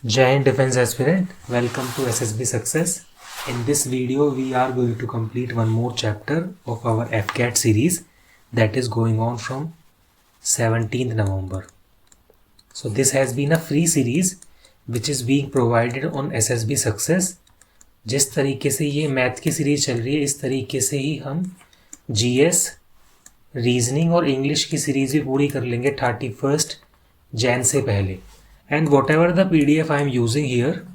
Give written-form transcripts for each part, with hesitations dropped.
Jai Hind Defense Aspirant, welcome to SSB Success. In this video, we are going to complete one more chapter of our FCAT series that is going on from 17th November. So this has been a free series which is being provided on SSB Success. जिस तरीके से ये math की series चल रही है इस तरीके से ही हम GS, रीजनिंग और इंग्लिश की सीरीज भी पूरी कर लेंगे 31st Jan से पहले. And whatever the PDF I am using here,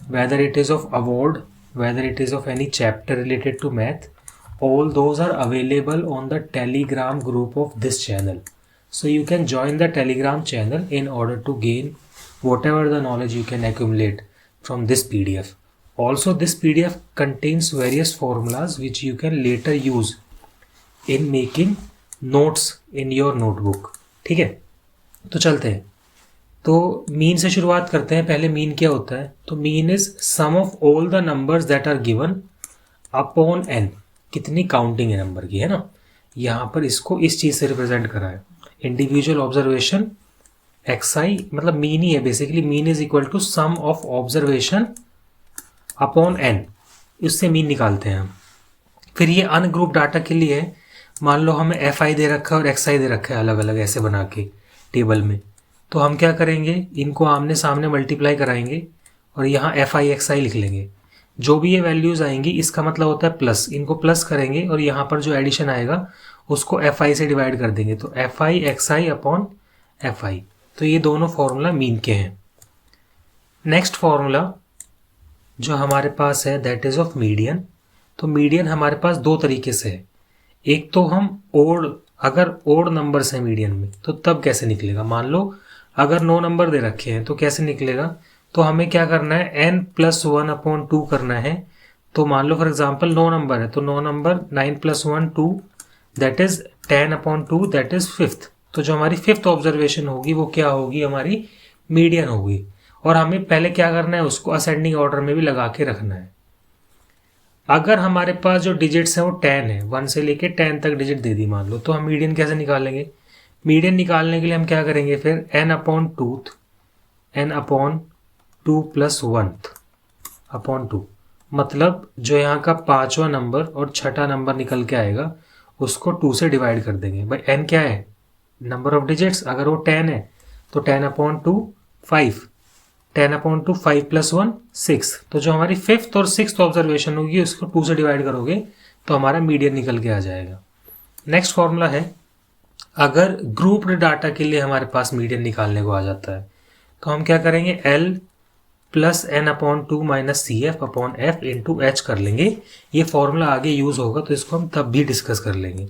whether it is of award, whether it is of any chapter related to math, all those are available on the Telegram group of this channel. So you can join the Telegram channel in order to gain whatever the knowledge you can accumulate from this PDF. Also, this PDF contains various formulas which you can later use in making notes in your notebook. ठीक है, तो चलते हैं. तो mean से शुरुआत करते हैं. पहले मीन क्या होता है? तो mean is sum of all the numbers that are given upon n. कितनी काउंटिंग है नंबर की, है ना. यहाँ पर इसको इस चीज से रिप्रेजेंट करा है, इंडिविजुअल ऑब्जर्वेशन XI, मतलब मीन ही है basically. Mean is equal to sum of observation upon n. इससे मीन निकालते हैं हम. फिर ये अनग्रुप डाटा के लिए है. मान लो हमें FI दे रखा है और XI दे रखा है अलग अलग ऐसे बना के टेबल में. तो हम क्या करेंगे, इनको आमने सामने मल्टीप्लाई कराएंगे और यहाँ FI XI लिख लेंगे. जो भी ये वैल्यूज़ आएंगी इसका मतलब होता है प्लस. इनको प्लस करेंगे और यहाँ पर जो एडिशन आएगा उसको FI से डिवाइड कर देंगे. तो FI XI अपॉन FI. तो ये दोनों फॉर्मूला मीन के हैं. नेक्स्ट फॉर्मूला जो हमारे पास है दैट इज ऑफ मीडियन. तो मीडियन हमारे पास दो तरीके से है. एक तो हम अगर ओड नंबर्स है मीडियन में तो तब कैसे निकलेगा. मान लो अगर 9 नंबर दे रखे हैं तो कैसे निकलेगा. तो हमें क्या करना है, n+1/2 करना है. तो मान लो फॉर एग्जांपल 9 नंबर है तो 9 number 9+1 2 that is 10/2 that is 5th. तो जो हमारी 5th ऑब्जर्वेशन होगी वो क्या होगी, हमारी मीडियन होगी. और हमें पहले क्या करना है, उसको असेंडिंग ऑर्डर में भी लगा के रखना है. अगर हमारे पास जो डिजिट्स हैं वो 10 है, 1 से लेके 10 तक डिजिट दे दी मान लो, तो हम मीडियन कैसे निकालेंगे. मीडियन निकालने के लिए हम क्या करेंगे, फिर n/2 +1/2 मतलब जो यहाँ का 5वां नंबर और 6ठा नंबर निकल के आएगा उसको 2 से डिवाइड कर देंगे. भाई n क्या है, नंबर ऑफ डिजिट्स. अगर वो 10 है तो 10/2 5, 10/2 5 + 1 6. तो जो हमारी 5th और 6th ऑब्जर्वेशन होगी उसको 2 से डिवाइड करोगे तो हमारा मीडियन निकल के आ जाएगा. नेक्स्ट फॉर्मूला है, अगर ग्रुप्ड डाटा के लिए हमारे पास मीडियन निकालने को आ जाता है तो हम क्या करेंगे, L + n/2 - CF/F × H कर लेंगे. ये फॉर्मूला आगे यूज होगा तो इसको हम तब भी डिस्कस कर लेंगे.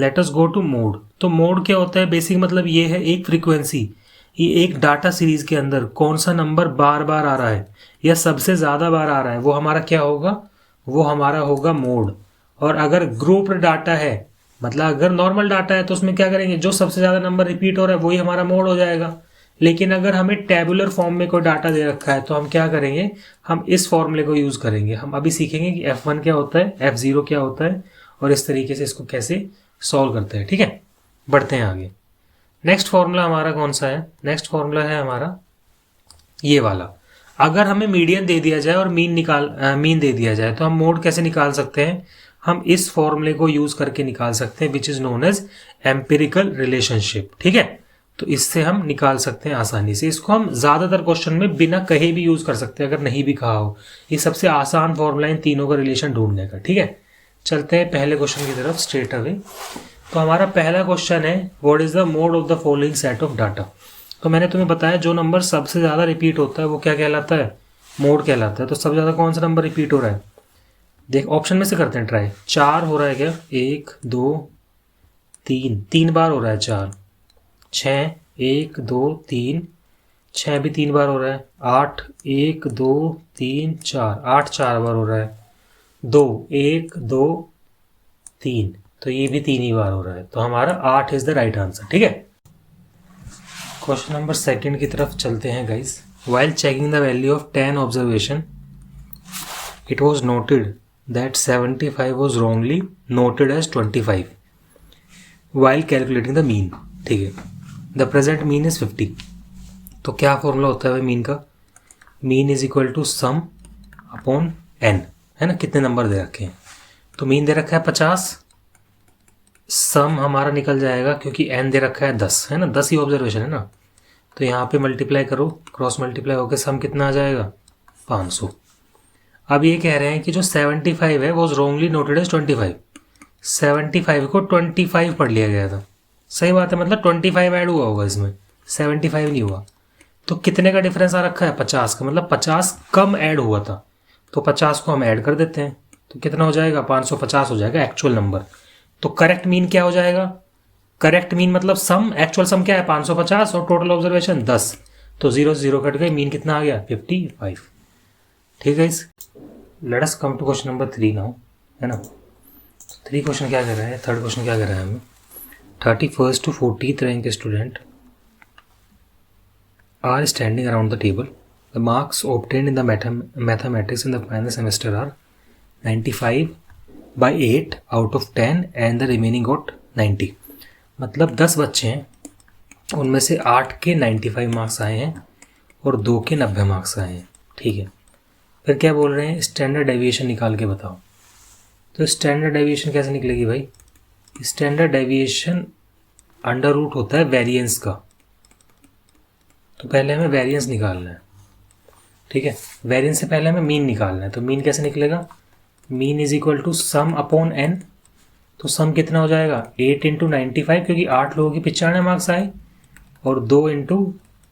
Let us go to mode. तो मोड क्या होता है, बेसिक मतलब ये है एक फ्रीक्वेंसी. ये एक डाटा सीरीज के अंदर कौन सा नंबर बार बार आ रहा है या सबसे ज़्यादा बार आ रहा है वो हमारा क्या होगा, वो हमारा होगा मोड. और अगर ग्रुप्ड डाटा है, मतलब अगर नॉर्मल डाटा है तो उसमें क्या करेंगे, जो सबसे ज़्यादा नंबर रिपीट हो रहा है वही हमारा मोड हो जाएगा. लेकिन अगर हमें टेबुलर फॉर्म में कोई डाटा दे रखा है तो हम क्या करेंगे, हम इस फॉर्मूले को यूज़ करेंगे. हम अभी सीखेंगे कि F1 क्या होता है, F0 क्या होता है और इस तरीके से इसको कैसे सॉल्व करते हैं. ठीक है, बढ़ते हैं आगे. नेक्स्ट फॉर्मूला हमारा कौन सा है, नेक्स्ट फॉर्मूला है हमारा ये वाला. अगर हमें मीडियन दे दिया जाए और मीन दे दिया जाए तो हम मोड कैसे निकाल सकते हैं, हम इस फॉर्मूले को यूज करके निकाल सकते हैं which is known as empirical relationship. ठीक है, तो इससे हम निकाल सकते हैं आसानी से. इसको हम ज्यादातर क्वेश्चन में बिना कहे भी यूज कर सकते हैं अगर नहीं भी कहा हो. ये सबसे आसान फॉर्मूला इन तीनों का रिलेशन ढूंढने का. ठीक है, चलते हैं पहले क्वेश्चन की तरफ स्ट्रेट अवे. तो हमारा पहला क्वेश्चन है, what is the mode of the following set of data. तो मैंने तुम्हें बताया जो नंबर सबसे ज्यादा रिपीट होता है वो क्या कहलाता है, मोड कहलाता है. तो सबसे ज्यादा कौन सा नंबर रिपीट हो रहा है, देख ऑप्शन में से करते हैं ट्राई. 4 हो रहा है क्या, 1 2 3 बार हो रहा है 4. 6 1 2 3, 6 भी 3 बार हो रहा है. 8 1 2 3 4, 8 4 बार हो रहा है. 2 1 2 3, तो ये भी 3 ही बार हो रहा है. तो हमारा 8 इज द राइट आंसर. ठीक है, क्वेश्चन नंबर 2 की तरफ चलते हैं guys. While checking the value of 10 observation it was noted that 75 was wrongly noted as 25 while calculating the mean. ठीक है, the present mean is 50. तो क्या फॉर्मूला होता है भाई मीन का, mean is equal to sum upon n, है ना, कितने नंबर दे रखे हैं। तो मीन दे रखा है 50, सम हमारा निकल जाएगा क्योंकि एन दे रखा है 10, है ना, 10 ही ऑब्जर्वेशन है ना, तो यहाँ पे मल्टीप्लाई करो, क्रॉस मल्टीप्लाई होकर सम कितना आ जाएगा 500। अब ये कह रहे हैं कि जो 75 है वो रॉन्गली नोटेड एज 25, 75 को 25 पढ़ लिया गया था। सही बात है, मतलब 25 ऐड हुआ होगा इसमें, 75 नहीं हुआ। तो कितने का डिफरेंस आ रखा है 50 का, मतलब 50 कम ऐड हुआ था, तो 50 को हम ऐड कर देते हैं, तो कितना हो जाएगा 550 हो जाएगा एक्चुअल नंबर। तो करेक्ट मीन क्या हो जाएगा, करेक्ट मीन मतलब सम, एक्चुअल सम क्या है 550 और टोटल ऑब्जर्वेशन 10, तो 0 से 0 कट गए, मीन कितना आ गया 55। ठीक है, इस let us come to question number 3 now, है ना। 3 क्वेश्चन क्या कर रहा है, थर्ड क्वेश्चन क्या कर रहा है हमें, 31st to 40th rank student are standing around the table. The marks obtained in the mathematics in the final semester are 95 by 8 out of 10 and the remaining got 90. मतलब 10 बच्चे हैं, उनमें से 8 के 95 मार्क्स आए हैं और 2 के 90 मार्क्स आए हैं। ठीक है, फिर क्या बोल रहे हैं, स्टैंडर्ड डेविएशन निकाल के बताओ। तो स्टैंडर्ड डेविएशन कैसे निकलेगी भाई, स्टैंडर्ड डेविएशन अंडर रूट होता है वेरिएंस का, तो पहले हमें वेरिएंस निकालना है। ठीक है, वेरिएंस से पहले हमें मीन निकालना है, तो मीन कैसे निकलेगा, mean is equal to sum upon n, तो सम कितना हो जाएगा 8 इंटू 95, क्योंकि 8 लोगों की 95 मार्क्स आए, और 2 इंटू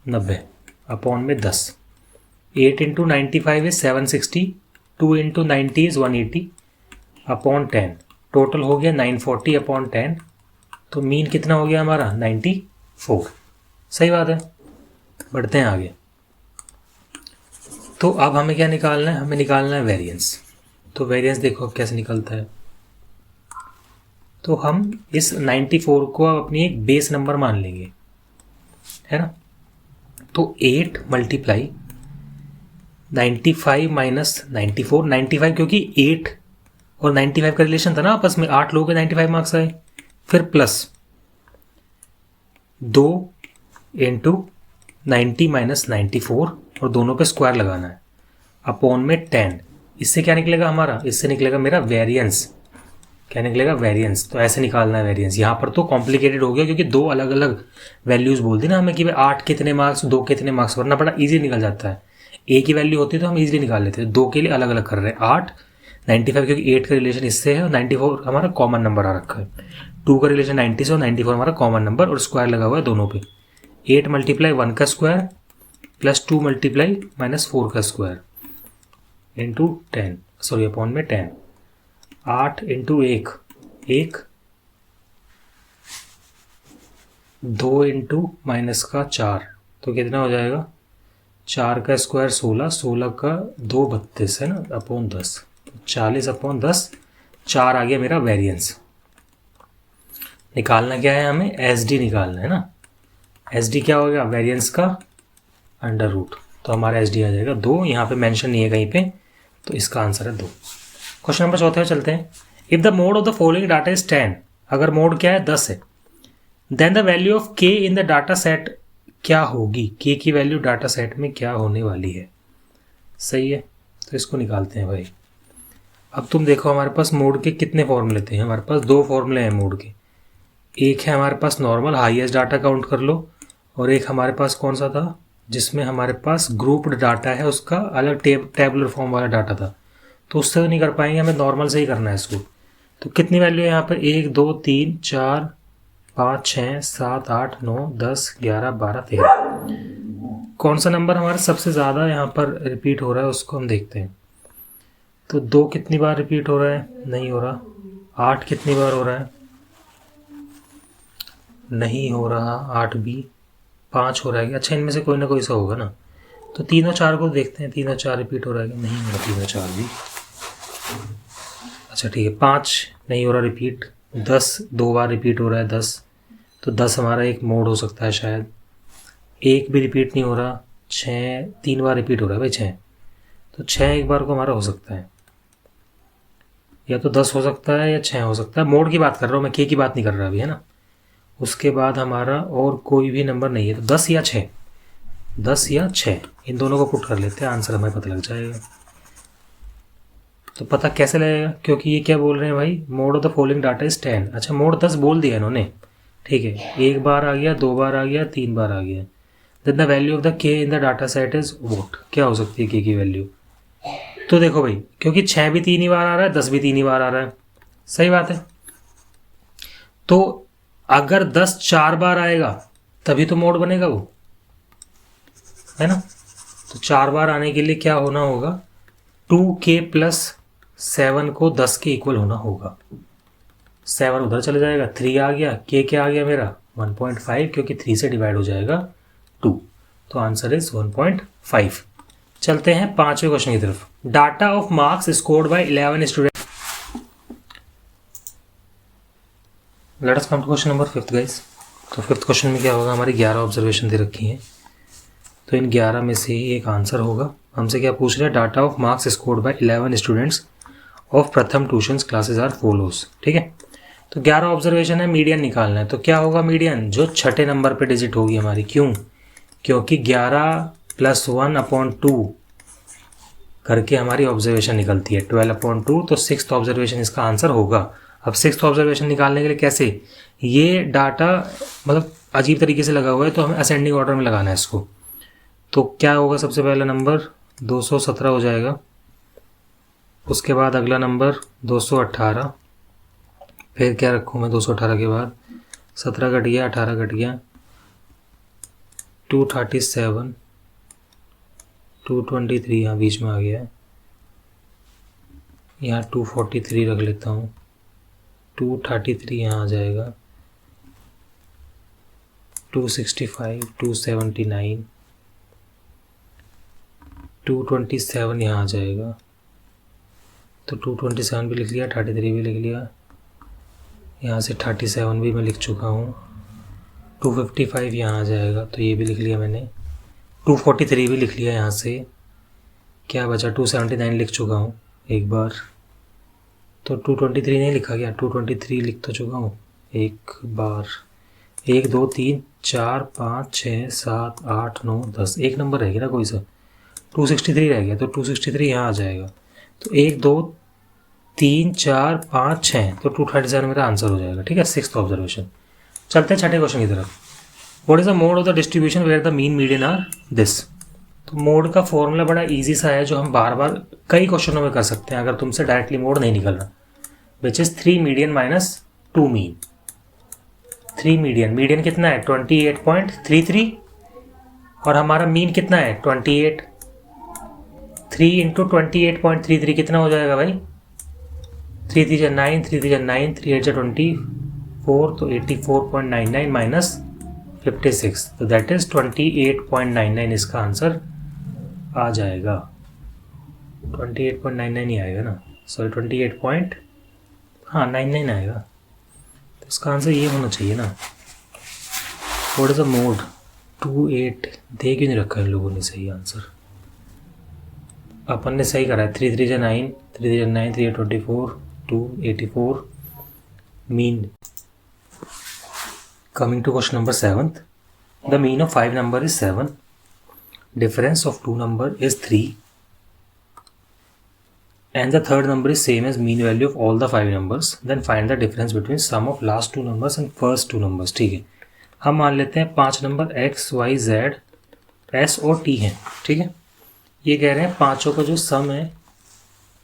90 अपॉन में 10, 8 into 95 is 760, 2 into 90 is 180 upon 10, total हो गया 940 अपॉन 10, तो मीन कितना हो गया हमारा 94। सही बात है, बढ़ते हैं आगे। तो अब हमें क्या निकालना है, हमें निकालना है वेरिएंस। तो वेरिएंस देखो कैसे निकलता है, तो हम इस 94 को अपनी एक बेस नंबर मान लेंगे, है ना। तो 8 मल्टीप्लाई 95 माइनस 94, 95 क्योंकि 8 और 95 का रिलेशन था ना आपस में, 8 लोगों के 95 मार्क्स आए, फिर प्लस 2 इंटू 90 माइनस 94 और दोनों पे स्क्वायर लगाना है, अपॉन में 10, इससे क्या निकलेगा हमारा, इससे निकलेगा मेरा वेरिएंस। क्या निकलेगा वेरिएंस, तो ऐसे निकालना है वेरिएंस। यहाँ पर तो कॉम्प्लिकेटेड हो गया क्योंकि 2 अलग अलग वैल्यूज बोल दी ना हमें कि भाई 8 कितने मार्क्स, 2 कितने मार्क्स, वरना बड़ा ईजी निकल जाता है। एक ही वैल्यू होती तो हम ईजिली निकाल लेते हैं, 2 के लिए अलग अलग कर रहे हैं। 8 95 क्योंकि 8 का रिलेशन इससे है और 94 हमारा कॉमन नंबर आ रखा है, 2 का रिलेशन 90 से और 94 हमारा कॉमन नंबर और स्क्वायर लगा हुआ है दोनों पे। 8 मल्टीप्लाई 1 का स्क्वायर प्लस 2 मल्टीप्लाई माइनस 4 का स्क्वायर इंटू 10, सॉरी अपॉन में 10, 8 इंटू 1 1, 2 इंटू माइनस का 4, तो कितना हो जाएगा 4 का स्क्वायर 16, 16 का 2 32, है ना, अपॉन 10, 40 अपॉन 10, 4 आ गया मेरा वेरिएंस। निकालना क्या है हमें, एस डी निकालना है ना। एस डी क्या हो गया, वेरिएंस का अंडर रूट, तो हमारा एस डी आ जाएगा 2, यहाँ पे मेंशन नहीं है कहीं पे, तो इसका आंसर है 2। क्वेश्चन नंबर 4 पे चलते हैं। If the mode of the following data is 10, अगर मोड क्या है 10 है, देन द वैल्यू ऑफ के इन द डाटा सेट क्या होगी, के की वैल्यू डाटा सेट में क्या होने वाली है। सही है, तो इसको निकालते हैं भाई। अब तुम देखो हमारे पास मोड के कितने फॉर्मूले थे, हमारे पास 2 फॉर्मूले हैं मोड के। एक है हमारे पास नॉर्मल हाईएस्ट डाटा काउंट कर लो, और एक हमारे पास कौन सा था जिसमें हमारे पास ग्रुप्ड डाटा है, उसका अलग टेबुलर फॉर्म वाला डाटा था, तो उससे तो नहीं कर पाएंगे, हमें नॉर्मल से ही करना है इसको। तो कितनी वैल्यू है यहाँ पर, 1 2 3 4 5 6 7 8 9 10 11 12 13, कौन सा नंबर हमारा सबसे ज़्यादा यहाँ पर रिपीट हो रहा है उसको हम देखते हैं। तो 2 कितनी बार रिपीट हो रहा है, नहीं हो रहा। 8 कितनी बार हो रहा है, नहीं हो रहा। 8 भी, 5 हो रहा है। अच्छा, इनमें से कोई ना कोई सा होगा ना, तो 3 और 4 को देखते हैं, 3 और 4 रिपीट हो रहा है, नहीं हो रहा 3 और 4 भी। अच्छा ठीक है, 5 नहीं हो रहा रिपीट, 10 2 बार रिपीट हो रहा है 10, तो 10 हमारा एक मोड हो सकता है शायद। 1 भी रिपीट नहीं हो रहा, 6 3 बार रिपीट हो रहा है भाई 6, तो 6 एक बार को हमारा हो सकता है, या तो 10 हो सकता है या 6 हो सकता है। मोड की बात कर रहा हूँ मैं, के की बात नहीं कर रहा अभी, है ना। उसके बाद हमारा और कोई भी नंबर नहीं है, तो 10 या 6, 10 या 6, इन दोनों को पुट कर लेते हैं, आंसर हमें पता लग जाएगा। तो पता कैसे लगेगा, क्योंकि ये क्या बोल रहे हैं भाई, mode of the following data is 10। अच्छा मोड 10 बोल दिया इन्होंने, ठीक है, एक बार आ गया, 2 बार आ गया, 3 बार आ गया। Then the value of the K in the data set is what, क्या हो सकती है के की वैल्यू। तो देखो भाई, क्योंकि 6 भी 3 ही बार आ रहा है, 10 भी 3 ही बार आ रहा है, सही बात है। तो अगर 10 4 बार आएगा तभी तो मोड बनेगा वो, है ना। तो 4 बार आने के लिए क्या होना होगा, 2k प्लस 7 को 10 के इक्वल होना होगा। 7 उधर चले जाएगा, 3 आ गया, k क्या आ गया मेरा 1.5, क्योंकि 3 से डिवाइड हो जाएगा 2, तो आंसर इज 1.5। चलते हैं 5वें क्वेश्चन की तरफ। Data of marks scored by 11 student. Let us come to question number 5 guys. तो 5th क्वेश्चन में क्या होगा, हमारी 11 ऑब्जर्वेशन दे रखी हैं, तो इन 11 में से एक आंसर होगा। हमसे क्या पूछ रहे हैं, data of marks scored by 11 students of प्रथम ट्यूशन क्लासेस आर फॉलोज, ठीक है। तो 11 ऑब्जर्वेशन है, मीडियन निकालना है। तो क्या होगा मीडियन, जो छठे नंबर पे डिजिट होगी हमारी, क्यों, क्योंकि 11 + 1/2 करके हमारी ऑब्जर्वेशन निकलती है 12/2, तो 6th ऑब्जर्वेशन इसका आंसर होगा। अब 6th ऑब्जर्वेशन निकालने के लिए कैसे, ये डाटा मतलब अजीब तरीके से लगा हुआ है, तो हमें असेंडिंग ऑर्डर में लगाना है इसको। तो क्या होगा, सबसे पहला नंबर 217 हो जाएगा, उसके बाद अगला नंबर 218, फिर क्या रखूँ मैं 218 के बाद, 17 कट गया, 18 कट गया, 237, 223 यहाँ बीच में आ गया है, यहाँ 243 रख लेता हूँ, 233 यहाँ आ जाएगा, 265, 279, 227 यहाँ आ जाएगा, तो 227 भी लिख लिया, 33 भी लिख लिया, यहाँ से 37 भी मैं लिख चुका हूँ, 255 यहाँ आ जाएगा, तो ये भी लिख लिया मैंने, 243 भी लिख लिया, यहाँ से क्या बचा, 279 लिख चुका हूँ एक बार, तो 223 नहीं लिखा गया, 223 लिख तो चुका हूँ एक बार, 1 2 3 4 5 6 7 8 9 10, एक नंबर रह गया ना कोई सा, 263 रह गया, तो 263 यहाँ आ जाएगा, तो 1 2 3 4 5 6, तो 237 मेरा आंसर हो जाएगा, ठीक है, 6th ऑब्जर्वेशन। चलते हैं छठे क्वेश्चन की तरफ। What is the mode of the distribution where the mean median are this. तो मोड का फॉर्मूला बड़ा इजी सा है, जो हम बार बार कई क्वेश्चनों में कर सकते हैं अगर तुमसे डायरेक्टली मोड नहीं निकलना, which is 3 median minus 2 mean. 3 median, median कितना है 28.33, और हमारा मीन कितना है 28, 3 इंटू 28.33 कितना हो जाएगा भाई, 3 3 9, 3 3 9, 3 8 24, तो 84.99 माइनस 56, तो दैट इज 28.99 इसका आंसर आ जाएगा। 28.99 ही आएगा ना, सॉरी 99 आएगा, तो इसका आंसर ये होना चाहिए ना। व्हाट इज द मोड 28, दे क्यों नहीं रखा इन लोगों ने सही आंसर, अपन ने सही करा है, 3 3 9, 3 3 9, 3 8 24, 284 mean. Coming to question number 7th, the mean of 5 number is 7, difference of 2 number is 3, and the third number is same as mean value of all the 5 numbers, then find the difference between sum of last 2 numbers and first 2 numbers। ठीक है, हम मान लेते हैं 5 number x, y, z, s और t हैं, ठीक है। ये कह रहे हैं पाँचों का जो सम है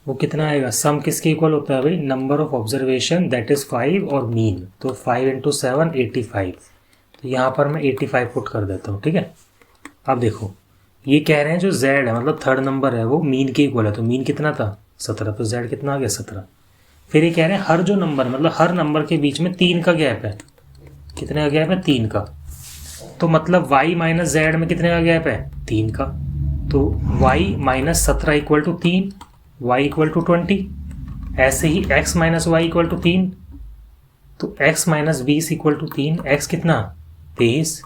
वो कितना आएगा, सम किसके इक्वल होता है भाई, number of observation that is 5 और मीन, तो 5 इंटू 7 85, तो यहाँ पर मैं 85 पुट कर देता हूँ, ठीक है। अब देखो ये कह रहे हैं जो z है मतलब थर्ड नंबर है वो मीन के इक्वल है, तो मीन कितना था 17, तो z कितना आ गया 17। फिर ये कह रहे हैं हर जो नंबर मतलब हर नंबर के बीच में 3 का गैप है, कितने का गैप है 3 का, तो मतलब y माइनस z में कितने का गैप है 3 का, तो y minus 17 equal to 3, y equal to 20, ऐसे ही x minus y equal to 3, तो x minus 20 equal to 3, x कितना 23,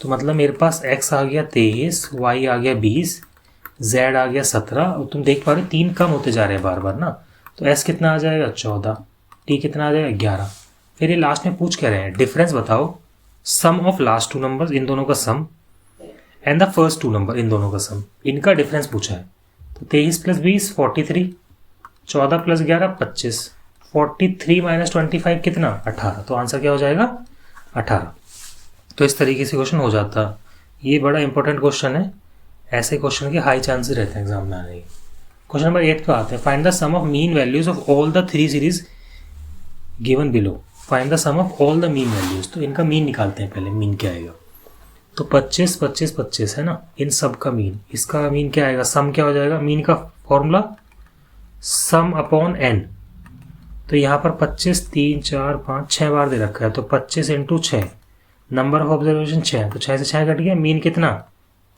तो मतलब मेरे पास x आ गया 23, y आ गया 20, z आ गया 17, और तुम देख पा रहे हो 3 कम होते जा रहे हैं बार बार ना, तो s कितना आ जाएगा 14, t कितना आ जाएगा 11। फिर ये लास्ट में पूछ कह रहे हैं डिफरेंस बताओ सम ऑफ लास्ट 2 नंबर्स, इन दोनों का sum, and the first two number, इन दोनों का सम, इनका डिफरेंस पूछा है। तो 23 + 20 43, 14 + 11 25, 43 - 25 कितना 18। तो आंसर क्या हो जाएगा 18। तो इस तरीके से क्वेश्चन हो जाता। ये बड़ा इंपॉर्टेंट क्वेश्चन है, ऐसे क्वेश्चन के हाई चांसेस रहते हैं एग्जाम में आने के। क्वेश्चन नंबर 8 पे आते हैं। Find the sum of mean values of all the 3 series given below. Find the sum of all the mean values. तो इनका मीन निकालते हैं पहले, मीन क्या आएगा। तो 25 25 25 है ना, इन सब का मीन। इसका मीन क्या आएगा, सम क्या हो जाएगा, मीन का फॉर्मूला सम अपॉन n। तो यहाँ पर 25 3 4 5 6 बार दे रखा है, तो 25 × 6, नंबर ऑफ ऑब्जर्वेशन 6, तो 6 से 6 कट गया, मीन कितना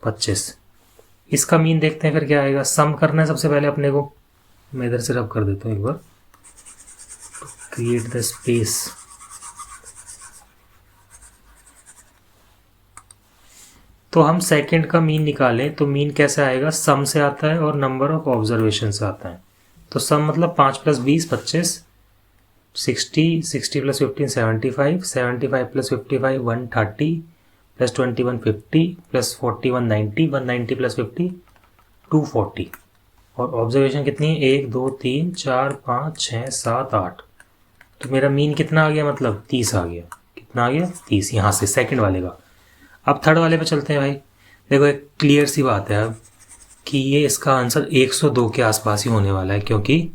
25। इसका मीन देखते हैं फिर क्या आएगा। सम करना है सबसे पहले अपने को, मैं इधर से रब कर देता हूँ एक बार, क्रिएट द स्पेस। तो हम सेकंड का मीन निकालें तो मीन कैसे आएगा, सम से आता है और नंबर ऑफ ऑब्जर्वेशन से आता है। तो सम मतलब 5 + 20 25, 60 60 + 15 75, 75 + 55 130, + 21 50, + 41 90, 190 + 50 240। और ऑब्जर्वेशन कितनी है, 1 2 3 4 5 6 7 8। तो मेरा मीन कितना आ गया, मतलब 30 आ गया। कितना आ गया 30, यहाँ से सेकंड वाले का। अब थर्ड वाले पे चलते हैं भाई। देखो एक क्लियर सी बात है अब कि ये इसका आंसर 102 के आसपास ही होने वाला है, क्योंकि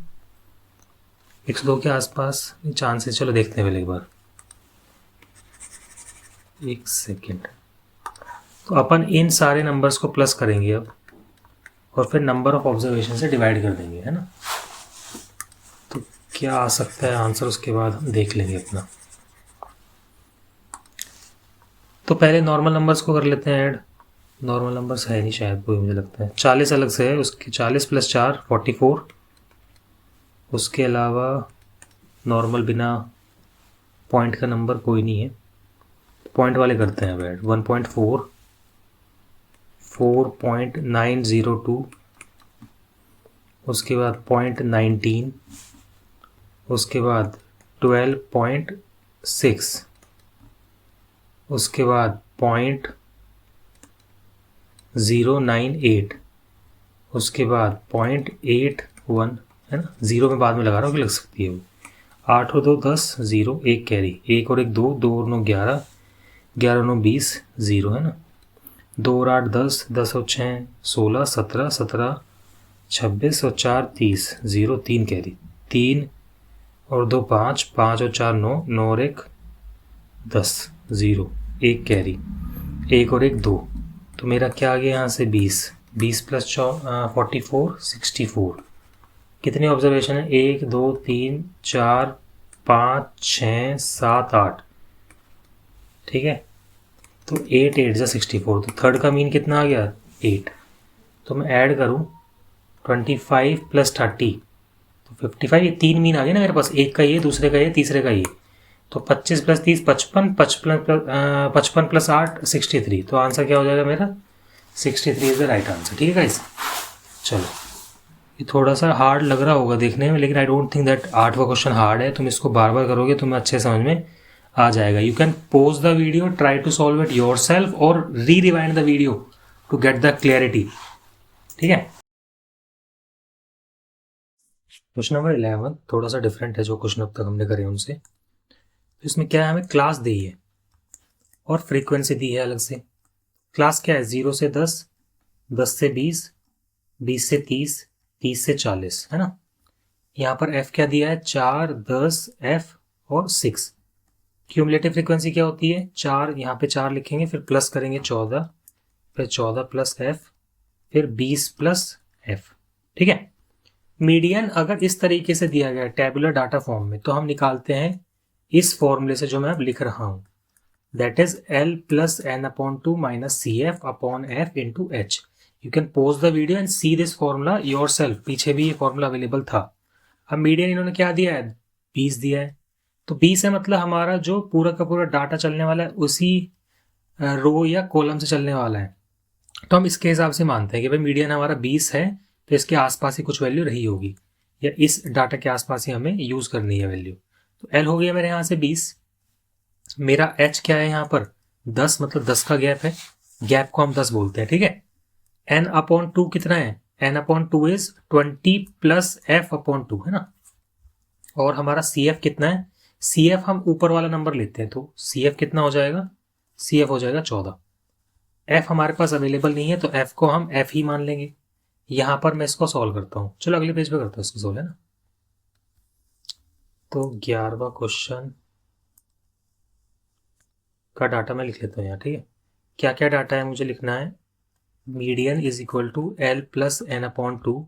102 के आसपास चांसेस। चलो देखते हैं पहले एक बार, एक सेकेंड। तो अपन इन सारे नंबर्स को प्लस करेंगे अब, और फिर नंबर ऑफ ऑब्जर्वेशन से डिवाइड कर देंगे, है ना। तो क्या आ सकता है आंसर, उसके बाद हम देख लेंगे अपना। तो पहले नॉर्मल नंबर्स को कर लेते हैं ऐड। नॉर्मल नंबर्स है नहीं शायद कोई, मुझे लगता है 40 अलग से है, उसके 40 + 4 44। उसके अलावा नॉर्मल बिना पॉइंट का नंबर कोई नहीं है, पॉइंट वाले करते हैं अब ऐड। 1.4, 4.902, उसके बाद 0.19, उसके बाद 12.6, उसके बाद 0.098, उसके बाद 0.81, है ना, जीरो में बाद में लगा रहा हूँ कि लग सकती है वो। 8 और 2 10, 0 1 कैरी, 1 और 1 2, 2 और 9 11, 11 और 9 20, 0 है ना। 2 और 8 10, 10 और 6 16, 17 17, 26 और 4 30, 0 3 कैरी, 3 और 2 5, 5 और 4 9, 9 और 1 10, 0 1 कैरी, 1 और 1 2। तो मेरा क्या आ गया यहाँ से 20, 20 + 44 64। कितने ऑब्जर्वेशन है, 1 2 3 4 5 6 7 8, ठीक है। तो 8 8 = 64। तो थर्ड का मीन कितना आ गया 8। तो मैं ऐड करूँ 25 + 30, तो 55। ये 3 मीन आ गए ना मेरे पास, एक का ये, दूसरे का ये, तीसरे का ये। तो 25 + 30 55, 55 + 8 63। तो आंसर क्या हो जाएगा मेरा 63 इज द राइट आंसर। ठीक है गाइस, चलो ये थोड़ा सा हार्ड लग रहा होगा देखने में, लेकिन आई डोंट थिंक दैट 8वां क्वेश्चन हार्ड है। तुम इसको बार बार करोगे तुम्हें अच्छे समझ में आ जाएगा। You can pause the video, try to solve it yourself, और rewind the video to get the clarity. ठीक है, क्वेश्चन नंबर 11 थोड़ा सा डिफरेंट है जो क्वेश्चन अब तक हमने करे उनसे। तो इसमें क्या है, हमें क्लास दी है और फ्रीक्वेंसी दी है अलग से। क्लास क्या है, 0 से 10, 10 से 20, 20 से 30, 30 से 40, है ना। यहाँ पर f क्या दिया है, 4 10 f और 6। क्यूमुलेटिव फ्रीक्वेंसी क्या होती है, 4, यहाँ पे 4 लिखेंगे, फिर प्लस करेंगे 14, फिर 14 + f, फिर 20 + f। ठीक है। मीडियन अगर इस तरीके से दिया गया है टेबुलर डाटा फॉर्म में, तो हम निकालते हैं इस फॉर्मूले से जो मैं अब लिख रहा हूं, that is L + n/2 - CF/f × h। You can pause the video and see this formula yourself. पीछे भी ये फॉर्मूला अवेलेबल था। अब मीडियन इन्होंने क्या दिया है, 20 दिया है। तो 20 है मतलब हमारा जो पूरा का पूरा डाटा चलने वाला है उसी रो या कॉलम से चलने वाला है। तो हम इसके हिसाब से मानते हैं कि भाई मीडियन हमारा 20 है, तो इसके आसपास ही कुछ वैल्यू रही होगी, या इस डाटा के आसपास ही हमें यूज करनी है वैल्यू। तो L हो गया मेरे यहाँ से 20। मेरा H क्या है यहाँ पर 10, मतलब 10 का गैप है, गैप को हम 10 बोलते हैं, ठीक है। n/2 कितना है, n/2 इज 20 प्लस f/2 है ना। और हमारा CF कितना है, CF हम ऊपर वाला नंबर लेते हैं, तो CF कितना हो जाएगा, CF हो जाएगा 14। F हमारे पास अवेलेबल नहीं है तो F को हम F ही मान लेंगे। यहां पर मैं इसको सॉल्व करता हूं, चलो अगले पेज पे करता हूं इसको सॉल्व, है ना। तो 11वां क्वेश्चन का डाटा मैं लिख लेता हूँ यहाँ, ठीक है। क्या क्या डाटा है मुझे लिखना है, median is equal to L plus n/2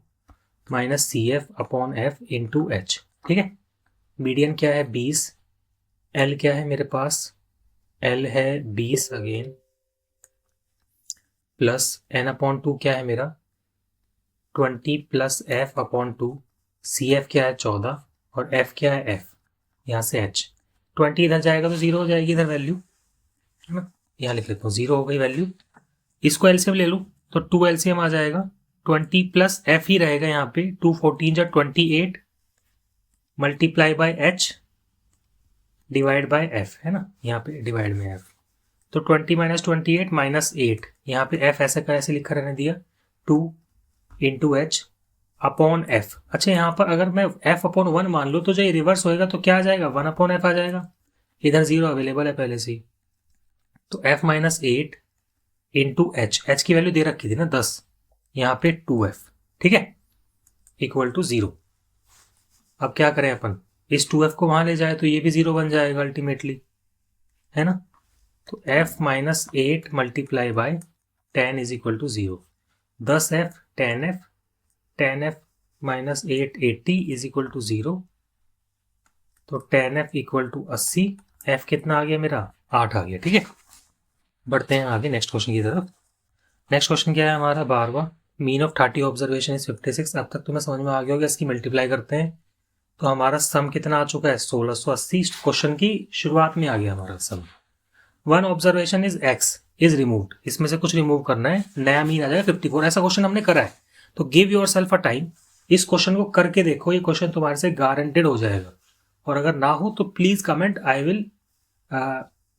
minus CF/F into H, ठीक है। मीडियन क्या है 20, L क्या है मेरे पास, L है 20 अगेन, प्लस n/2 क्या है मेरा 20 प्लस f/2, CF क्या है 14 और F क्या है F, यहाँ से H। 20 इधर जाएगा तो 0 हो जाएगी इधर वैल्यू, है ना। यहाँ लिख लेता हूँ 0 हो गई वैल्यू। इसको एलसीएम ले लूँ तो 2 एलसीएम आ जाएगा, 20 प्लस F ही रहेगा यहाँ पे, 2 14 जा 28 multiply by H divide by F, है ना, यहाँ पे डिवाइड में F। तो 20 माइनस 28 माइनस 8, यहाँ पे F ऐसे का ऐसे लिखा रहने दिया, 2 इंटू H अपॉन F। अच्छा यहाँ पर अगर मैं F/1 मान लूँ तो जो ये रिवर्स होएगा तो क्या आ जाएगा, 1/F आ जाएगा, इधर 0 अवेलेबल है पहले से ही। तो F माइनस 8 इंटू H की वैल्यू दे रखी थी ना 10, यहाँ पे 2F, ठीक है, इक्वल टू 0। अब क्या करें अपन, इस 2F को वहां ले जाए तो ये भी 0 बन जाएगा अल्टीमेटली, है ना। तो F minus 8 multiply by 10 is equal to 0, 10F 10F, 10F minus 8 80 is equal to 0। तो 10F इक्वल टू 80, F कितना आ गया मेरा 8 आ गया, ठीक है। बढ़ते हैं आगे नेक्स्ट क्वेश्चन की तरफ। नेक्स्ट क्वेश्चन क्या है हमारा 12वां, मीन ऑफ 30 ऑब्जर्वेशन इज 56। अब तक तुम्हें समझ में आ गया होगा, इसकी मल्टीप्लाई करते हैं तो हमारा सम कितना आ चुका है 1680। क्वेश्चन की शुरुआत में आ गया हमारा sum. One observation is x is removed, इसमें से कुछ रिमूव करना है, नया मीन आ जाएगा 54। ऐसा क्वेश्चन हमने करा है, तो give your self a time, इस क्वेश्चन को करके देखो, ये क्वेश्चन तुम्हारे से गारंटेड हो जाएगा। और अगर ना हो तो please comment, I will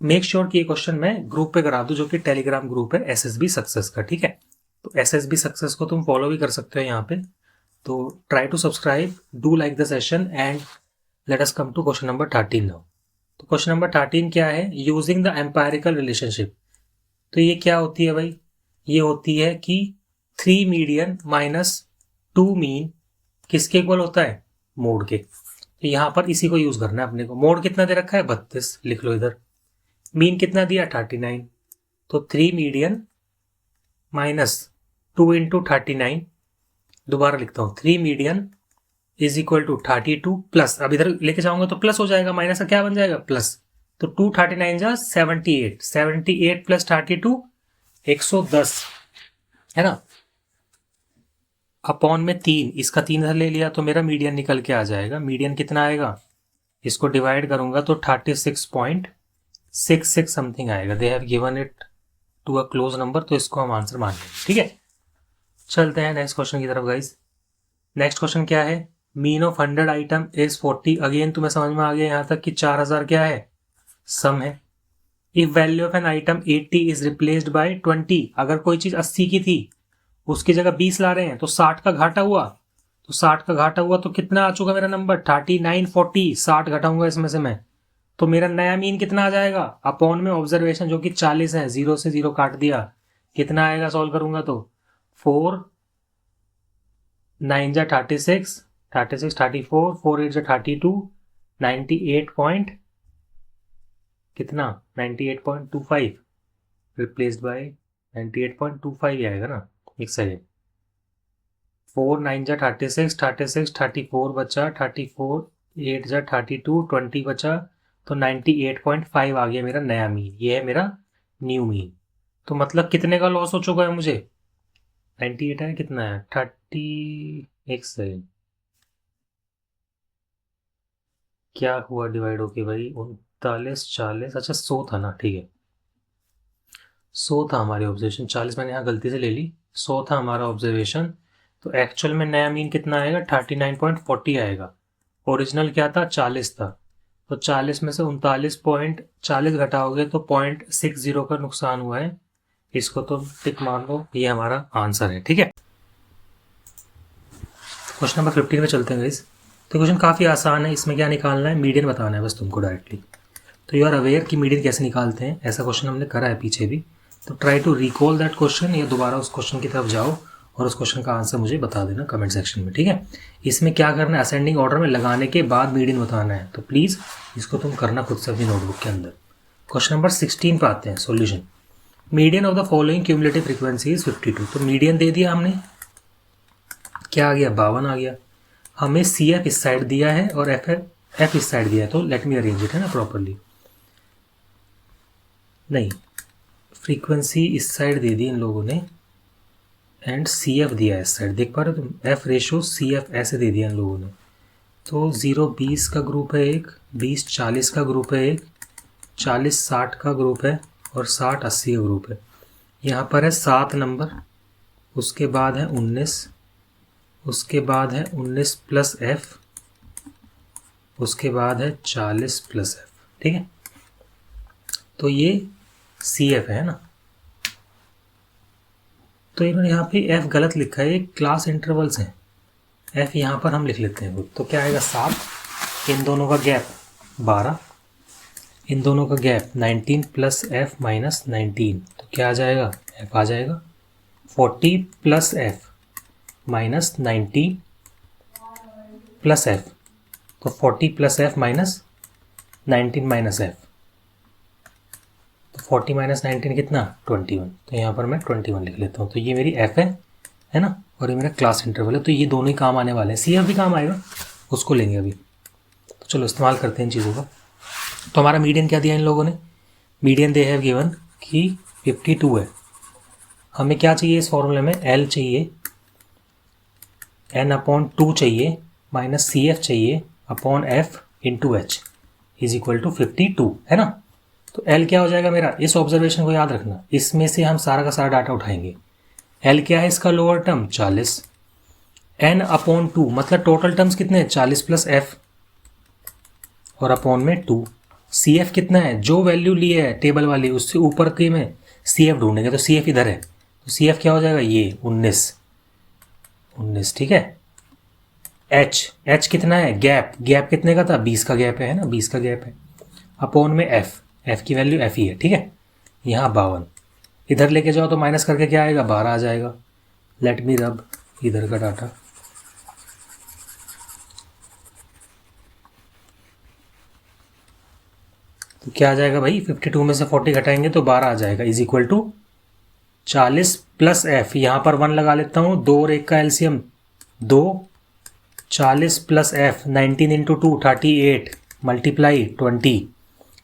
make sure कि ये क्वेश्चन मैं ग्रुप पे करा दूं, जो कि टेलीग्राम ग्रुप है SSB सक्सेस का, ठीक है। तो SSB सक्सेस को तुम फॉलो भी कर सकते हो यहाँ पे। तो try to subscribe, do like the session and let us come to question number 13 now. तो क्वेश्चन नंबर 13 क्या है, यूजिंग द एम्पायरिकल रिलेशनशिप। तो ये क्या होती है भाई, ये होती है कि 3 मीडियन माइनस 2 मीन किसके इक्वल होता है, मोड के। तो यहाँ पर इसी को यूज करना है अपने को। मोड कितना दे रखा है 32, लिख लो इधर। मीन कितना दिया 39, तो 3 मीडियन माइनस 2 इंटू 39, दोबारा लिखता हूँ 3 median is equal to 32 plus, अब इधर लेके जाऊंगा तो प्लस हो जाएगा, माइनस का क्या बन जाएगा प्लस। तो 2 39 जा 78, 78 प्लस 32 110, है ना। अपॉन में 3, इसका 3 इधर ले लिया तो मेरा मीडियन निकल के आ जाएगा। मीडियन कितना आएगा, इसको डिवाइड करूंगा तो 36.66 समथिंग आएगा। They have given it to a close number, तो इसको हम आंसर मान लेंगे, ठीक है। चलते हैं नेक्स्ट क्वेश्चन की तरफ गाइस। नेक्स्ट क्वेश्चन क्या है, mean of 100 item is 40। Again तुम्हें समझ में आ गया यहाँ तक कि 4000 क्या है, सम है। If value of an item 80 is replaced by 20, अगर कोई चीज 80 की थी उसकी जगह 20 ला रहे हैं तो 60 का घाटा हुआ, तो 60 का घाटा हुआ तो कितना आ चुका मेरा नंबर 39 40, 60 घटाऊंगा इसमें से मैं, तो मेरा नया मीन कितना आ जाएगा, अपॉन में ऑब्जर्वेशन जो कि 40 है, 0 से 0 काट दिया, कितना आएगा सॉल्व करूंगा तो 4 9 जा 36, 36 34, 4 8 जा 32, 98 पॉइंट कितना 98.25 रिप्लेस्ड बाय 98.25 आएगा ना, एक सेकेंड। 4 9 जा 36, 36 34 बचा, 34 8 जा 32, 20 बचा, तो 98.5 आ गया मेरा नया मीन। ये है मेरा न्यू मीन। तो मतलब कितने का लॉस हो चुका है मुझे, 98 है, कितना है 30, एक सेकेंड क्या हुआ डिवाइड होके भाई, 39 40, अच्छा 100 था ना, ठीक है 100 था हमारी ऑब्जर्वेशन, 40 मैंने यहाँ गलती से ले ली, 100 था हमारा ऑब्जर्वेशन। तो एक्चुअल में नया मीन कितना आएगा 39.40 आएगा, ओरिजिनल क्या था 40 था। तो 40 में से 39.40 घटाओगे तो 0.60 का नुकसान हुआ है, इसको तो टिक मार लो, ये हमारा आंसर है। ठीक है, क्वेश्चन नंबर 15 में चलते हैं गाइस। तो क्वेश्चन काफ़ी आसान है, इसमें क्या निकालना है, मीडियन बताना है बस तुमको डायरेक्टली। तो यू आर अवेयर कि मीडियन कैसे निकालते हैं, ऐसा क्वेश्चन हमने करा है पीछे भी। तो try to recall that question, या दोबारा उस क्वेश्चन की तरफ जाओ और उस क्वेश्चन का आंसर मुझे बता देना कमेंट सेक्शन में। ठीक है, इसमें क्या करना है, असेंडिंग ऑर्डर में लगाने के बाद मीडियन बताना है। तो प्लीज़ इसको तुम करना खुद से अपनी नोटबुक के अंदर। क्वेश्चन नंबर 16 पर आते हैं, solution. Median of the following cumulative frequency is 52। तो मीडियन दे दिया हमने, क्या आ गया, 52 आ गया। हमें सी एफ इस साइड दिया है और एफ इस साइड दिया है। तो लेट मी अरेंज इट, है ना, प्रॉपरली। नहीं, फ्रीक्वेंसी इस साइड दे दी इन लोगों ने एंड सी एफ दिया है इस साइड, देख पा रहे हो तुम, एफ रेशो सी एफ ऐसे दे दिया इन लोगों ने। तो 0-20 का ग्रुप है एक, 20-40 का ग्रुप है एक, 40-60 का ग्रुप है और 60-80 का ग्रुप है। यहाँ पर है 7 नंबर, उसके बाद है 19, उसके बाद है 19 प्लस एफ, उसके बाद है 40 प्लस एफ। ठीक है, तो ये सी एफ है ना। तो इन्होंने यहाँ पे एफ गलत लिखा है, ये क्लास इंटरवल्स हैं। एफ यहाँ पर हम लिख लेते हैं, तो क्या आएगा 7, इन दोनों का गैप 12, इन दोनों का गैप 19 प्लस एफ माइनस 19। तो क्या आ जाएगा, एफ आ जाएगा 40 plus F minus 90 plus F. तो 40 plus F minus 19 minus F, तो 40 माइनस 19 कितना, 21। तो यहाँ पर मैं 21 लिख लेता हूँ। तो ये मेरी एफ है ना, और ये मेरा क्लास इंटरवल है। तो ये दोनों ही काम आने वाले हैं, सी एफ भी काम आएगा, उसको लेंगे अभी। तो चलो इस्तेमाल करते हैं इन चीज़ों का। तो हमारा मीडियन क्या दिया इन लोगों ने, मीडियन दे हैव गिवन कि 52 है। हमें क्या चाहिए इस फॉर्मूले में, एल चाहिए, n/2 चाहिए, माइनस सी एफ चाहिए upon F into H is equal to 52, है ना। तो L क्या हो जाएगा मेरा, इस ऑब्जर्वेशन को याद रखना, इसमें से हम सारा का सारा डाटा उठाएंगे। L क्या है इसका लोअर टर्म 40, n/2 मतलब टोटल टर्म्स कितने हैं, 40 प्लस एफ और अपॉन में 2। सी एफ कितना है, जो वैल्यू ली है टेबल वाली उससे ऊपर के में सी एफ ढूंढेंगे। तो सी एफ इधर है, तो सी एफ क्या हो जाएगा, ये 19। ठीक है, एच कितना है, गैप कितने का था, 20 का गैप है ना, 20 का गैप है, अपॉन में एफ की वैल्यू एफ ही है। ठीक है, यहाँ 52 इधर लेके जाओ तो माइनस करके क्या आएगा, 12 आ जाएगा। लेट मी रब इधर का डाटा। तो क्या आ जाएगा भाई, 52 में से 40 घटाएंगे तो 12 आ जाएगा, is equal to 40 plus F, यहाँ पर 1 लगा लेता हूँ, 2 और 1 का LCM 2, 40 plus F 19 into 2 38 multiply 20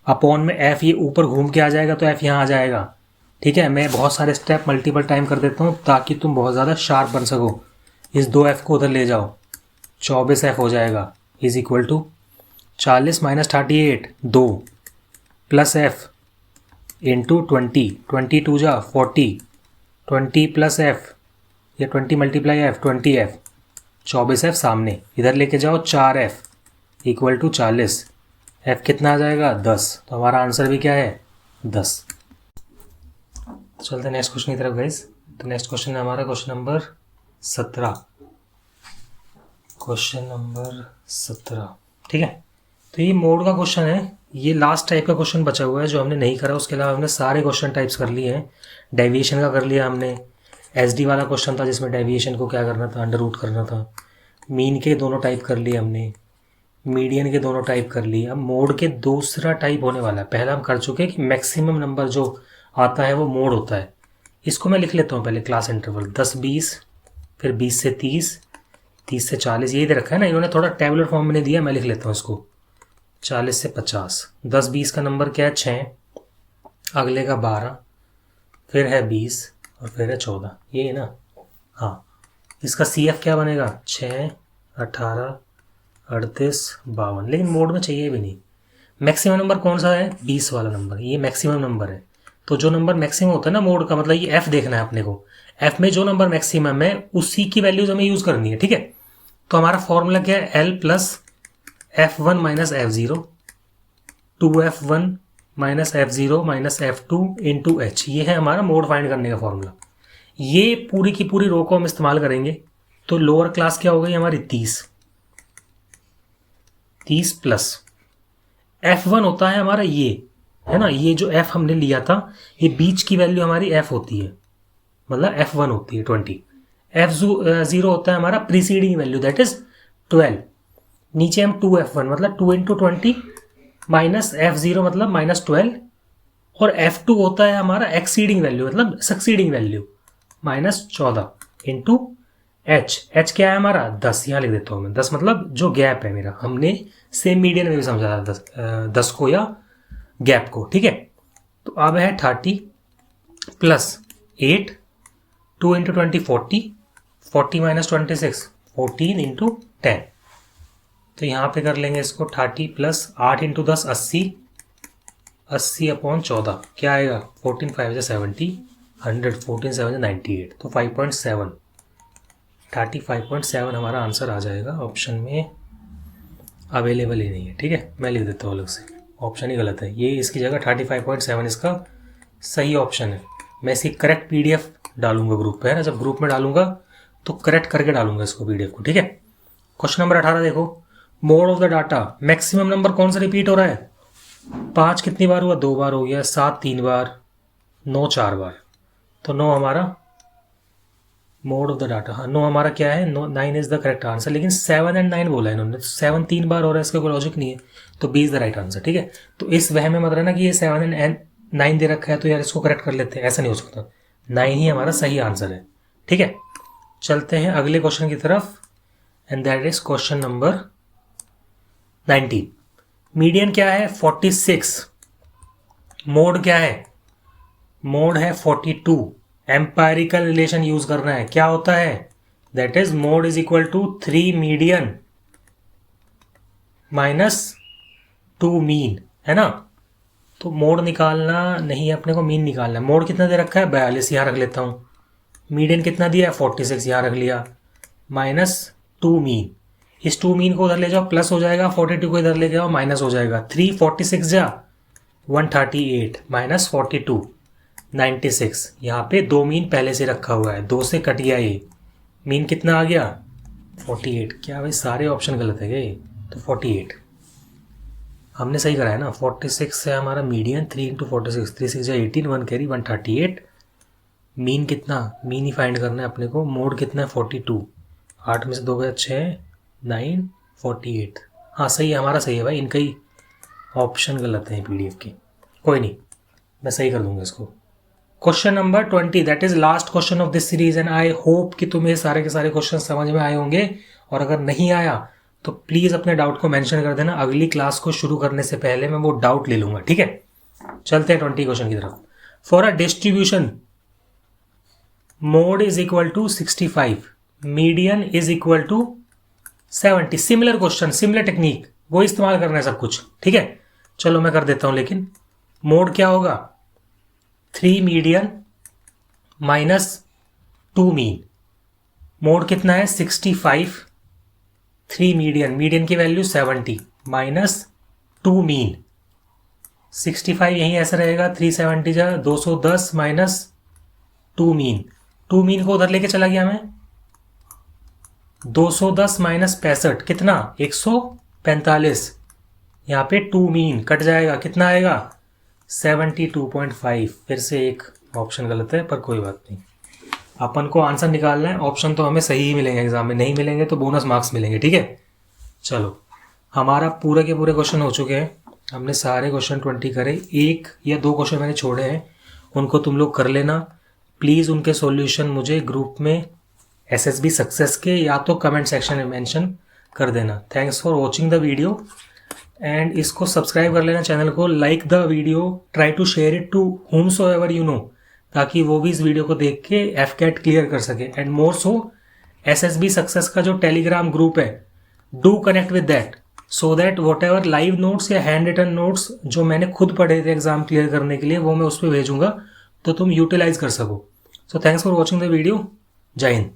upon में एफ, ये ऊपर घूम के आ जाएगा तो एफ यहाँ आ जाएगा। ठीक है, मैं बहुत सारे स्टेप मल्टीपल टाइम कर देता हूँ ताकि तुम बहुत ज़्यादा शार्प बन सको। इस 2f को उधर ले जाओ, 24f हो जाएगा, is equal to 40 minus 38 2 plus F into 20, 22 जा 40, 20 प्लस एफ या 20 मल्टीप्लाई एफ 20f, 24f सामने, इधर लेके जाओ 4f इक्वल टू 40, f कितना आ जाएगा 10। तो हमारा आंसर भी क्या है 10। चलते हैं नेक्स्ट क्वेश्चन की तरफ गाइस। तो नेक्स्ट क्वेश्चन है हमारा क्वेश्चन नंबर 17, क्वेश्चन नंबर 17। ठीक है, तो ये मोड का क्वेश्चन है, ये लास्ट टाइप का क्वेश्चन बचा हुआ है जो हमने नहीं करा। उसके अलावा हमने सारे क्वेश्चन टाइप्स कर लिए हैं। डेविएशन का कर लिया हमने, एसडी वाला क्वेश्चन था जिसमें डेविएशन को क्या करना था, अंडर रूट करना था। मीन के दोनों टाइप कर लिए हमने, मीडियन के दोनों टाइप कर लिए। अब मोड के दूसरा टाइप होने वाला है। पहला हम कर चुके हैं कि मैक्सिमम नंबर जो आता है वो मोड होता है। इसको मैं लिख लेता हूँ पहले, क्लास इंटरवल 10-20, फिर 20 से 30, 30 से 40, यही दे रखा है ना, इन्होंने थोड़ा टेबुलर फॉर्म में नहीं दिया, मैं लिख लेता हूँ इसको 40 से 50। 10-20 का नंबर क्या है 6, अगले का 12, फिर है 20 और फिर है 14, ये है ना। हाँ, इसका सी एफ क्या बनेगा 6, 18, 38, 52, लेकिन मोड में चाहिए भी नहीं। मैक्सिमम नंबर कौन सा है 20 वाला नंबर, ये मैक्सिमम नंबर है। तो जो नंबर मैक्सिमम होता है ना मोड का, मतलब ये एफ देखना है अपने को, एफ में जो नंबर मैक्सिमम है उसी की वैल्यूज हमें यूज करनी है। ठीक है, तो हमारा फॉर्मूला क्या है, L plus F1 minus F0, 2F1 minus F0 minus F2 into H, ये है हमारा मोड फाइंड करने का फॉर्मूला। ये पूरी की पूरी रो को हम इस्तेमाल करेंगे। तो लोअर क्लास क्या हो गई हमारी 30 प्लस F1 होता है हमारा ये, है ना, ये जो F हमने लिया था, ये बीच की वैल्यू हमारी F होती है, मतलब F1 होती है 20। F0 होता है हमारा प्रीसीडिंग वैल्यू, दैट इज 12। नीचे हम 2F1 मतलब 2 इंटू 20 माइनस F0 मतलब माइनस 12, और F2 होता है हमारा एक्सीडिंग वैल्यू मतलब succeeding value minus 14 into H क्या है हमारा 10, यहाँ लिख देता हूँ मैं 10, मतलब जो गैप है मेरा, हमने सेम मीडियन में भी समझा था 10 को या गैप को, ठीक है। तो अब है 30 प्लस 8, 2 इंटू 20 40 माइनस 26 14 इंटू 10। तो यहाँ पे कर लेंगे इसको 30 प्लस 8 इंटू 10 80 अपॉन 14 क्या आएगा 14 5 से 70 100 14 7 98, तो 5.7 35.7 हमारा आंसर आ जाएगा। ऑप्शन में अवेलेबल ही नहीं है, ठीक है, मैं लिख देता हूँ अलग से, ऑप्शन ही गलत है, ये इसकी जगह 35.7 इसका सही ऑप्शन है। मैं इसकी करेक्ट PDF डालूंगा ग्रुप पे, है ना, जब ग्रुप में डालूंगा तो करेक्ट करके डालूंगा इसको PDF को, ठीक है। क्वेश्चन नंबर 18 देखो, mode of the data, maximum number कौन सा रिपीट हो रहा है, 5 कितनी बार हुआ, 2 बार हो गया, 7 3 बार, 9 4 बार, तो 9 हमारा मोड ऑफ द डाटा, हाँ 9 हमारा क्या है, 9 इज द करेक्ट आंसर। लेकिन 7 और 9 बोला है इन्होंने, 7 3 बार हो रहा है, इसका कोई लॉजिक नहीं है, तो B is the right answer, ठीक है। तो इस वह में मत रहना कि ये 7 और 9 दे रखा है तो यार इसको करेक्ट कर लेते हैं, ऐसा नहीं हो सकता, 9 ही हमारा सही आंसर है, ठीक है। चलते हैं अगले क्वेश्चन की तरफ, and that is question number 19। Median क्या है 46, मोड क्या है, मोड है 42। एम्पायरिकल रिलेशन यूज करना है, क्या होता है, that is mode is equal to 3 median minus 2 mean, है ना। तो मोड निकालना नहीं है अपने को, मीन निकालना है। मोड कितना दे रखा है 42, यहाँ रख लेता हूँ, मीडियन कितना दिया है 46, यहाँ रख लिया, माइनस 2 मीन, इस 2 मीन को उधर ले जाओ प्लस हो जाएगा, 42 को इधर ले जाओ माइनस हो जाएगा, 3 46 जा 138 माइनस 42 96, यहाँ पे 2 मीन पहले से रखा हुआ है, 2 से कट गया ये, मीन कितना आ गया 48। क्या भाई सारे ऑप्शन गलत है क्या ये, तो 48 हमने सही करा है ना, 46 है हमारा मीडियन, 3 इंटू 46 3 6 18 1 कैरी 138, मीन कितना, मीन ही फाइंड करना है अपने को, मोड कितना है 42, 8 में से 2 गया 6 9 48, हाँ सही है हमारा, सही है भाई, इनका ही ऑप्शन गलत है PDF के, कोई नहीं मैं सही कर दूंगा इसको। Question number 20, that is last question of this series, and I hope कि तुम्हें सारे के सारे क्वेश्चन समझ में आए होंगे, और अगर नहीं आया तो प्लीज अपने डाउट को मेंशन कर देना, अगली क्लास को शुरू करने से पहले मैं वो डाउट ले लूंगा, ठीक है। चलते हैं 20 क्वेश्चन की तरफ। For a distribution mode is equal to 65, median is equal to 70, similar question similar technique वो इस्तेमाल करना है सब कुछ, ठीक है। चलो मैं कर देता हूं, लेकिन मोड क्या होगा 3 मीडियन माइनस 2 मीन, मोड कितना है 65, 3 मीडियन, मीडियन की वैल्यू 70 माइनस 2 मीन, 65 यहीं ऐसा रहेगा, 370 जा 210 माइनस 2 मीन, 2 मीन को उधर लेके चला गया मैं, 210 माइनस 65 कितना 145, यहाँ पे 2 मीन कट जाएगा, कितना आएगा 72.5, फिर से एक ऑप्शन गलत है पर कोई बात नहीं, अपन को आंसर निकालना है, ऑप्शन तो हमें सही ही मिलेंगे एग्जाम में, नहीं मिलेंगे तो बोनस मार्क्स मिलेंगे, ठीक है। चलो हमारा पूरे के पूरे क्वेश्चन हो चुके हैं, हमने सारे क्वेश्चन 20 करे, 1 या 2 क्वेश्चन मैंने छोड़े हैं, उनको तुम लोग कर लेना प्लीज़, उनके सॉल्यूशन मुझे ग्रुप में SSB सक्सेस के या तो कमेंट सेक्शन में मेंशन कर देना। Thanks for watching the video, and इसको सब्सक्राइब कर लेना चैनल को, like the video, try to share it to whomsoever you know, ताकि वो भी इस वीडियो को देख के FCAT क्लियर कर सके, and more so SSB success का जो टेलीग्राम ग्रुप है, do connect with that, so that what ever live notes या हैंड रिटन नोट्स जो मैंने खुद पढ़े थे एग्जाम क्लियर करने के लिए, वो मैं उस पर भेजूंगा तो तुम यूटिलाइज कर सको। So thanks for watching the video, जय हिंद।